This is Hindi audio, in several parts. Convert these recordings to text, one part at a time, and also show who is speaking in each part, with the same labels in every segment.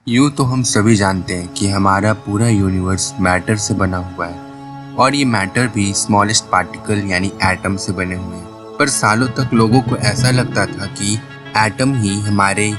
Speaker 1: यूँ तो हम सभी जानते हैं कि हमारा पूरा यूनिवर्स मैटर से बना हुआ है और ये मैटर भी स्मॉलेस्ट पार्टिकल यानी एटम से बने हुए हैं। पर सालों तक लोगों को ऐसा लगता था कि एटम ही हमारे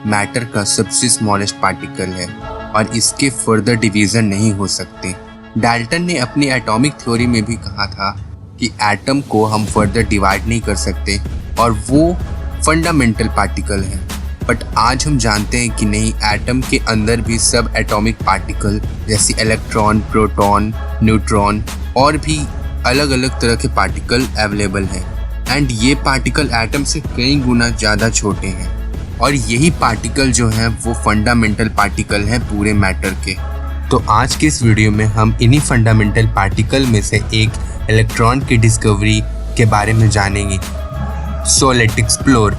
Speaker 1: मैटर का सबसे स्मॉलेस्ट पार्टिकल है और इसके फर्दर डिवीज़न नहीं हो सकते। डाल्टन ने अपनी एटॉमिक थ्योरी में भी कहा था कि एटम को हम फर्दर डिवाइड नहीं कर सकते और वो फंडामेंटल पार्टिकल है। बट आज हम जानते हैं कि नहीं, एटम के अंदर भी सब एटॉमिक पार्टिकल जैसे इलेक्ट्रॉन, प्रोटॉन, न्यूट्रॉन और भी अलग अलग तरह के पार्टिकल अवेलेबल हैं। एंड ये पार्टिकल एटम से कई गुना ज़्यादा छोटे हैं और यही पार्टिकल जो हैं वो फंडामेंटल पार्टिकल हैं पूरे मैटर के। तो आज के इस वीडियो में हम इन्हीं फंडामेंटल पार्टिकल में से एक इलेक्ट्रॉन की डिस्कवरी के बारे में जानेंगे। So let's explore.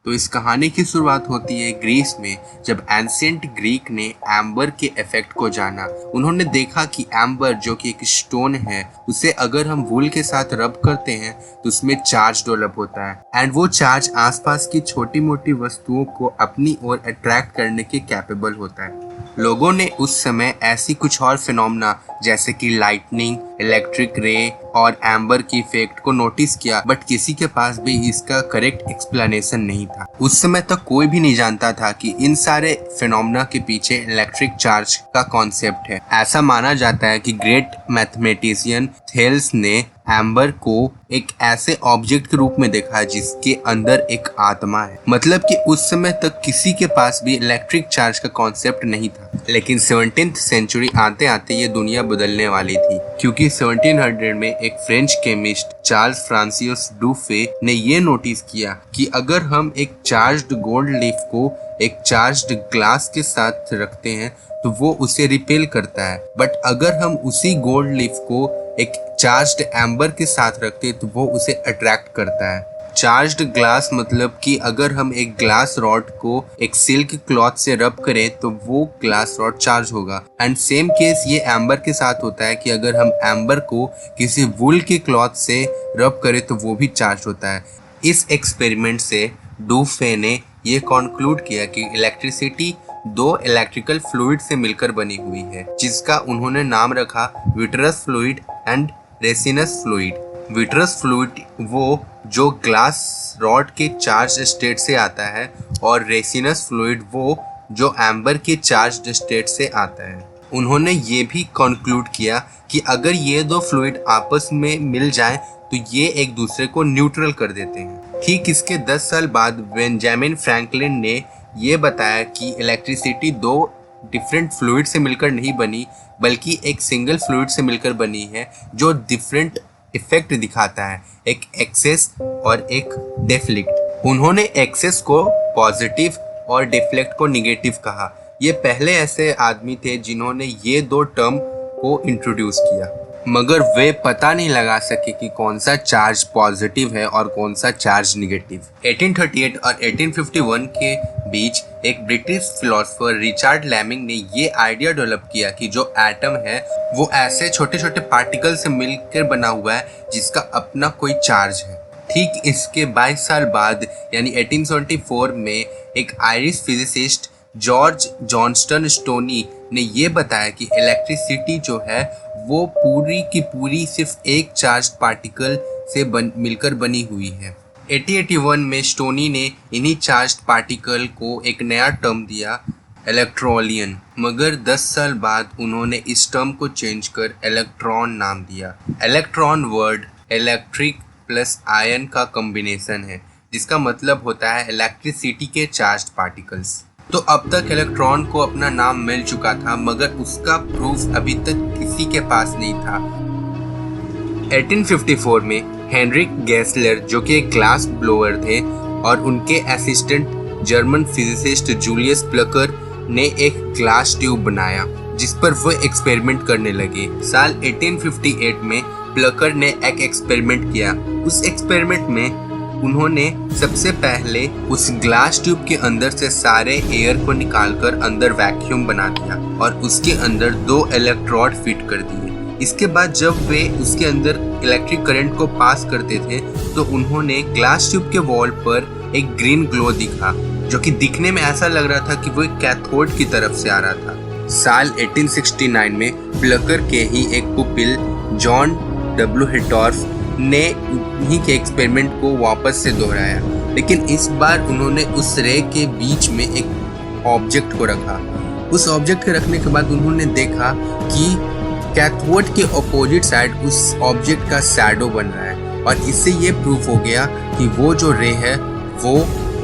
Speaker 1: तो इस कहानी की शुरुआत होती है ग्रीस में, जब एंशिएंट ग्रीक ने एम्बर के इफेक्ट को जाना। उन्होंने देखा कि एम्बर जो कि एक स्टोन है, उसे अगर हम वूल के साथ रब करते हैं तो उसमें चार्ज डेवलप होता है एंड वो चार्ज आसपास की छोटी मोटी वस्तुओं को अपनी ओर अट्रैक्ट करने के कैपेबल होता है। लोगों ने उस समय ऐसी कुछ और फिनोमेना जैसे कि लाइटनिंग, इलेक्ट्रिक रे और एम्बर की इफेक्ट को नोटिस किया, बट किसी के पास भी इसका करेक्ट एक्सप्लेनेशन नहीं था। उस समय तक कोई भी नहीं जानता था कि इन सारे फिनोमेना के पीछे इलेक्ट्रिक चार्ज का कॉन्सेप्ट है। ऐसा माना जाता है कि ग्रेट मैथमेटिशियन थेल्स ने एम्बर को एक ऐसे ऑब्जेक्ट के रूप में देखा जिसके अंदर एक आत्मा है। मतलब कि उस समय तक किसी के पास भी इलेक्ट्रिक चार्ज का कॉन्सेप्ट नहीं था। लेकिन 17th सेंचुरी आते आते ये दुनिया बदलने वाली थी, क्योंकि 1700 में एक फ्रेंच केमिस्ट चार्ल्स फ्रांसिस डुफे ने ये नोटिस किया कि अगर हम एक चार्ज्ड गोल्ड लीफ को एक चार्ज्ड ग्लास के साथ रखते हैं तो वो उसे रिपेल करता है, बट अगर हम उसी गोल्ड लीफ को एक चार्ज्ड एम्बर के साथ रखते हैं तो वो उसे अट्रैक्ट करता है। चार्ज्ड ग्लास मतलब कि अगर हम एक ग्लास रॉड को एक सिल्क क्लॉथ से रब करें तो वो ग्लास रॉड चार्ज होगा। एंड सेम केस ये एम्बर के साथ होता है कि अगर हम एम्बर को किसी वूल के क्लॉथ से रब करें तो वो भी चार्ज होता है। इस एक्सपेरिमेंट से डुफे ने ये कॉन्क्लूड किया कि इलेक्ट्रिसिटी दो इलेक्ट्रिकल फ्लूइड से मिलकर बनी हुई है, जिसका उन्होंने नाम रखा vitreous fluid and Ricinus fluid. Vitreous fluid वो जो ग्लास रॉड के चार्ज स्टेट से आता है और रेसिनस फ्लूइड वो जो एम्बर के चार्ज स्टेट से आता है। उन्होंने ये भी कंक्लूड किया कि अगर ये दो फ्लूइड आपस में मिल जाएं तो ये एक दूसरे को न्यूट्रल कर देते हैं। ठीक इसके 10 साल बाद बेंजामिन फ्रैंकलिन ने ये बताया कि इलेक्ट्रिसिटी दो डिफरेंट फ्लूइड से मिलकर नहीं बनी, बल्कि एक सिंगल फ्लूइड से मिलकर बनी है जो डिफरेंट इफेक्ट दिखाता है, एक एक्सेस और एक डिफ्लेक्ट। उन्होंने एक्सेस को पॉजिटिव और डिफ्लेक्ट को निगेटिव कहा। ये पहले ऐसे आदमी थे जिन्होंने ये दो टर्म को इंट्रोड्यूस किया, मगर वे पता नहीं लगा सके कि कौन सा चार्ज पॉजिटिव है और कौन सा चार्ज निगेटिव। 1838 और 1851 के बीच एक ब्रिटिश फिलोसोफर रिचर्ड लैमिंग ने ये आइडिया डेवलप किया कि जो एटम है वो ऐसे छोटे छोटे पार्टिकल से मिलकर बना हुआ है जिसका अपना कोई चार्ज है। ठीक इसके 22 साल बाद यानी 1874 में एक Irish physicist George Johnston stony ने ये बताया कि इलेक्ट्रिसिटी जो है वो पूरी की पूरी सिर्फ एक चार्ज पार्टिकल से मिलकर बनी हुई है। 1881 में स्टोनी ने इन्हीं चार्ज पार्टिकल को एक नया टर्म दिया, इलेक्ट्रॉलियन। मगर 10 साल बाद उन्होंने इस टर्म को चेंज कर इलेक्ट्रॉन नाम दिया। Electron word electric plus ion का कॉम्बिनेशन है, जिसका मतलब होता है इलेक्ट्रिसिटी के चार्ज पार्टिकल्स। तो अब तक इलेक्ट्रॉन को अपना नाम मिल चुका था, मगर उसका प्रूफ अभी तक किसी के पास नहीं था। 1854 में हेनरिक गेसलर जो कि एक ग्लास ब्लोअर थे और उनके assistant German physicist Julius Plucker ने एक ग्लास ट्यूब बनाया जिस पर वो एक्सपेरिमेंट करने लगे। साल 1858 में प्लकर ने एक एक्सपेरिमेंट किया। उस एक्सपेरिमेंट में उन्होंने सबसे पहले उस ग्लास ट्यूब के अंदर से सारे एयर को निकालकर अंदर वैक्यूम बना दिया और उसके अंदर दो इलेक्ट्रोड फिट कर दिए। इसके बाद जब वे उसके अंदर इलेक्ट्रिक करंट को पास करते थे तो उन्होंने ग्लास ट्यूब के वॉल पर एक ग्रीन ग्लो दिखा, जो कि दिखने में ऐसा लग रहा था कि वो एक कैथोड की तरफ से आ रहा था। साल 1869 में प्लकर के ही एक पुपिल जॉन डब्ल्यू हिटॉर्फ ने उन्हीं के एक्सपेरिमेंट को वापस से दोहराया, लेकिन इस बार उन्होंने उस रे के बीच में एक ऑब्जेक्ट को रखा। उस ऑब्जेक्ट के रखने के बाद उन्होंने देखा कि कैथोड के अपोजिट साइड उस ऑब्जेक्ट का शैडो बन रहा है, और इससे ये प्रूफ हो गया कि वो जो रे है वो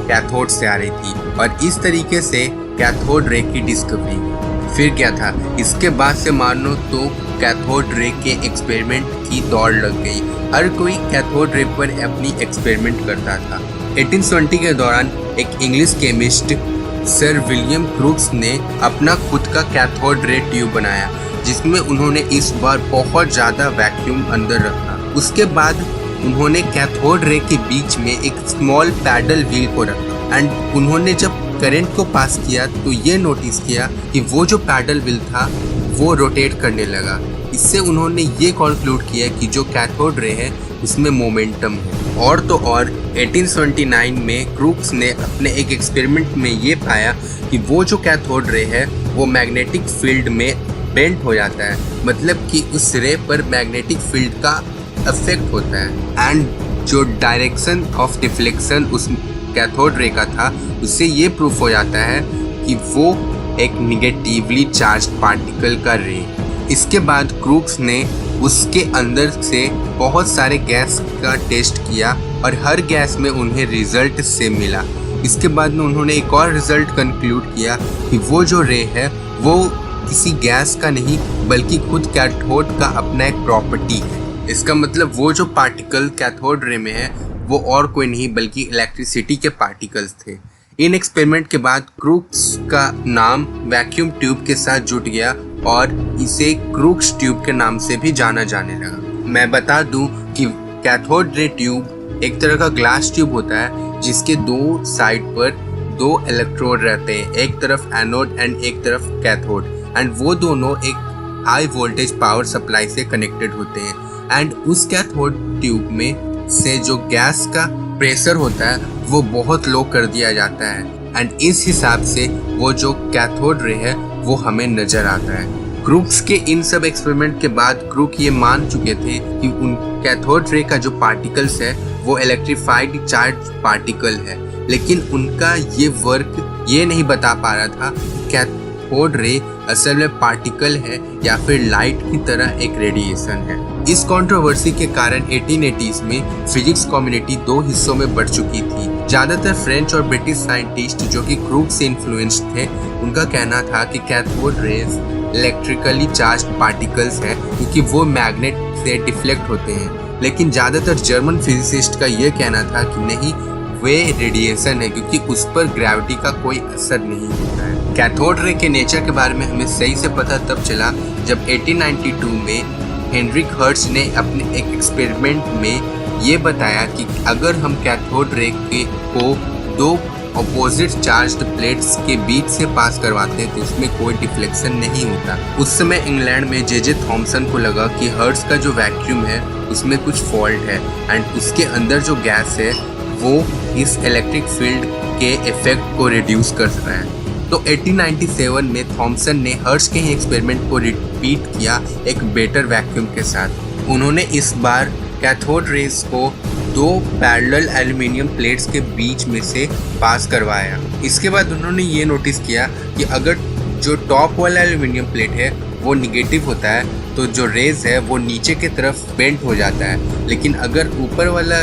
Speaker 1: कैथोड से आ रही थी, और इस तरीके से कैथोड रे की डिस्कवरी। फिर क्या था, इसके बाद से मानो तो कैथोड रे के एक्सपेरिमेंट की दौड़ लग गई। हर कोई कैथोड रे पर अपनी एक्सपेरिमेंट करता था। 1820 के दौरान एक English chemist sir William crooks ने अपना खुद का कैथोड रे ट्यूब बनाया, जिसमें उन्होंने इस बार बहुत ज़्यादा वैक्यूम अंदर रखा। उसके बाद उन्होंने कैथोड रे के बीच में एक स्मॉल पैडल व्हील को रखा, एंड उन्होंने जब करंट को पास किया तो ये नोटिस किया कि वो जो पैडल व्हील था वो रोटेट करने लगा। इससे उन्होंने ये कॉन्क्लूड किया कि जो कैथोड रे है उसमें मोमेंटम है। और तो और 1879 में क्रूक्स ने अपने एक एक्सपेरिमेंट में ये पाया कि वो जो कैथोड रे है वो मैग्नेटिक फील्ड में बेंड हो जाता है, मतलब कि उस रे पर मैग्नेटिक फील्ड का इफेक्ट होता है, एंड जो डायरेक्शन ऑफ डिफ्लेक्शन उस कैथोड रे का था उससे ये प्रूफ हो जाता है कि वो एक निगेटिवली चार्ज्ड पार्टिकल का रे। इसके बाद क्रूक्स ने उसके अंदर से बहुत सारे गैस का टेस्ट किया और हर गैस में उन्हें रिजल्ट से मिला। इसके बाद में उन्होंने एक और रिजल्ट कंक्लूड किया कि वो जो रे है वो किसी गैस का नहीं बल्कि खुद कैथोड का अपना एक प्रॉपर्टी है। इसका मतलब वो जो पार्टिकल कैथोड रे में है वो और कोई नहीं बल्कि इलेक्ट्रिसिटी के पार्टिकल्स थे। इन एक्सपेरिमेंट के बाद क्रूक्स का नाम वैक्यूम ट्यूब के साथ जुट गया और इसे क्रूक्स ट्यूब के नाम से भी जाना जाने लगा। मैं बता दूं कि कैथोड रे ट्यूब एक तरह का ग्लास ट्यूब होता है जिसके दो साइड पर दो इलेक्ट्रोड रहते हैं, एक तरफ एनोड एंड एक तरफ कैथोड, एंड वो दोनों एक हाई वोल्टेज पावर सप्लाई से कनेक्टेड होते हैं। एंड उस कैथोड ट्यूब में से जो गैस का प्रेशर होता है वो बहुत लो कर दिया जाता है, एंड इस हिसाब से वो जो कैथोड रे है वो हमें नजर आता है। क्रूक्स के इन सब एक्सपेरिमेंट के बाद क्रूक ये मान चुके थे कि उन कैथोड रे का जो पार्टिकल्स है वो इलेक्ट्रिफाइड चार्ज पार्टिकल है, लेकिन उनका ये वर्क ये नहीं बता पा रहा था कि कैथोड रे असल में पार्टिकल है या फिर लाइट की तरह एक रेडिएशन है। इस कंट्रोवर्सी के कारण 1880s में फिजिक्स कम्युनिटी दो हिस्सों में बढ़ चुकी थी। ज्यादातर फ्रेंच और ब्रिटिश साइंटिस्ट जो कि क्रूक से इन्फ्लुएंस्ड थे, उनका कहना था कि cathode rays electrically charged particles हैं क्योंकि वो मैग्नेट से डिफ्लेक्ट होते हैं, लेकिन ज्यादातर जर्मन फिजिसिस्ट का यह कहना था कि नहीं, वे रेडिएशन है क्योंकि उस पर ग्रेविटी का कोई असर नहीं होता है। कैथोड रे के नेचर के बारे में हमें सही से पता तब चला जब 1892 में हेनरिक हर्ट्ज ने अपने एक एक्सपेरिमेंट में ये बताया कि अगर हम कैथोड रे को दो अपोजिट चार्ज्ड प्लेट्स के बीच से पास करवाते हैं तो उसमें कोई डिफ्लेक्शन नहीं होता। उस समय इंग्लैंड में जे थॉमसन को लगा कि हर्ट्ज का जो वैक्यूम है उसमें कुछ फॉल्ट है, एंड उसके अंदर जो गैस है वो इस इलेक्ट्रिक फील्ड के इफेक्ट को रिड्यूस कर रहा है। तो 1897 में थॉमसन ने हर्ट्ज के ही एक्सपेरिमेंट को रिपीट किया एक बेटर वैक्यूम के साथ। उन्होंने इस बार कैथोड रेज को दो पैरेलल एल्युमिनियम प्लेट्स के बीच में से पास करवाया। इसके बाद उन्होंने ये नोटिस किया कि अगर जो टॉप वाला एल्युमिनियम प्लेट है वो निगेटिव होता है तो जो रेज है वो नीचे की तरफ बेंड हो जाता है, लेकिन अगर ऊपर वाला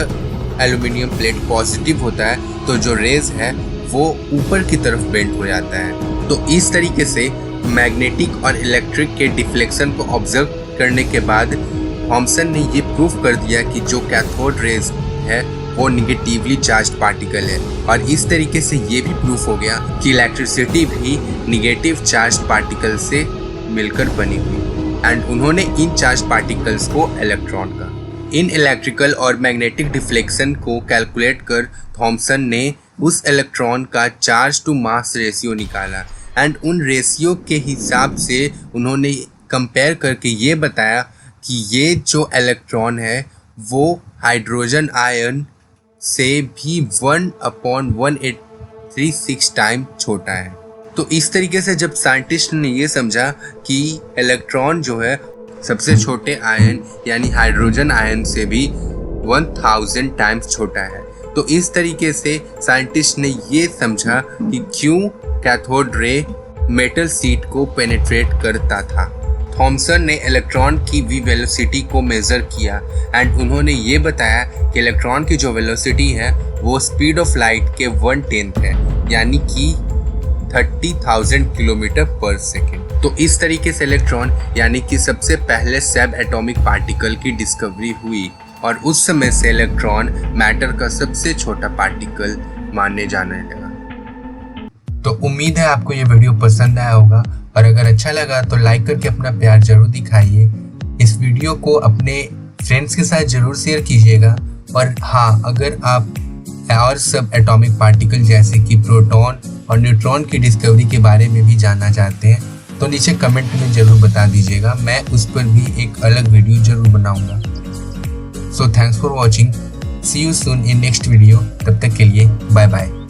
Speaker 1: एल्युमिनियम प्लेट पॉजिटिव होता है तो जो रेज है वो ऊपर की तरफ बेंड हो जाता है। तो इस तरीके से मैग्नेटिक और इलेक्ट्रिक के डिफ्लेक्शन को ऑब्जर्व करने के बाद थॉमसन ने ये प्रूफ कर दिया कि जो कैथोड रेज है वो निगेटिवली चार्ज्ड पार्टिकल है, और इस तरीके से ये भी प्रूफ हो गया कि इलेक्ट्रिसिटी भी निगेटिव चार्ज्ड पार्टिकल से मिलकर बनी हुई, एंड उन्होंने इन चार्ज पार्टिकल्स को इलेक्ट्रॉन का। इन इलेक्ट्रिकल और मैग्नेटिक डिफ्लेक्शन को कैलकुलेट कर थॉमसन ने उस इलेक्ट्रॉन का चार्ज टू मास रेशियो निकाला, एंड उन रेशियो के हिसाब से उन्होंने कंपेयर करके ये बताया कि ये जो इलेक्ट्रॉन है वो हाइड्रोजन आयन से भी 1/1836 टाइम छोटा है। तो इस तरीके से जब साइंटिस्ट ने ये समझा कि इलेक्ट्रॉन जो है सबसे छोटे आयन यानी हाइड्रोजन आयन से भी 1000 टाइम्स छोटा है, तो इस तरीके से साइंटिस्ट ने ये समझा कि क्यों कैथोड रे मेटल शीट को पेनिट्रेट करता था। थॉमसन ने इलेक्ट्रॉन की वी वेलोसिटी को मेज़र किया एंड उन्होंने ये बताया कि इलेक्ट्रॉन की जो वेलोसिटी है वो स्पीड ऑफ लाइट के 1/10 है, यानी कि 30,000 किलोमीटर पर सेकेंड। तो इस तरीके से इलेक्ट्रॉन यानी कि सबसे पहले सब एटॉमिक पार्टिकल की डिस्कवरी हुई और उस समय से इलेक्ट्रॉन मैटर का सबसे छोटा पार्टिकल माने जाने लगा। तो उम्मीद है आपको ये वीडियो पसंद आया होगा और अगर अच्छा लगा तो लाइक करके अपना प्यार जरूर दिखाइए। इस वीडियो को अपने फ्रेंड्स के साथ जरूर शेयर कीजिएगा और हाँ, अगर आप और सब एटॉमिक पार्टिकल जैसे कि प्रोटॉन और न्यूट्रॉन की डिस्कवरी के बारे में भी जानना चाहते हैं तो नीचे कमेंट में जरूर बता दीजिएगा, मैं उस पर भी एक अलग वीडियो जरूर बनाऊंगा। So thanks for watching, see you soon in next video. तब तक के लिए बाय बाय।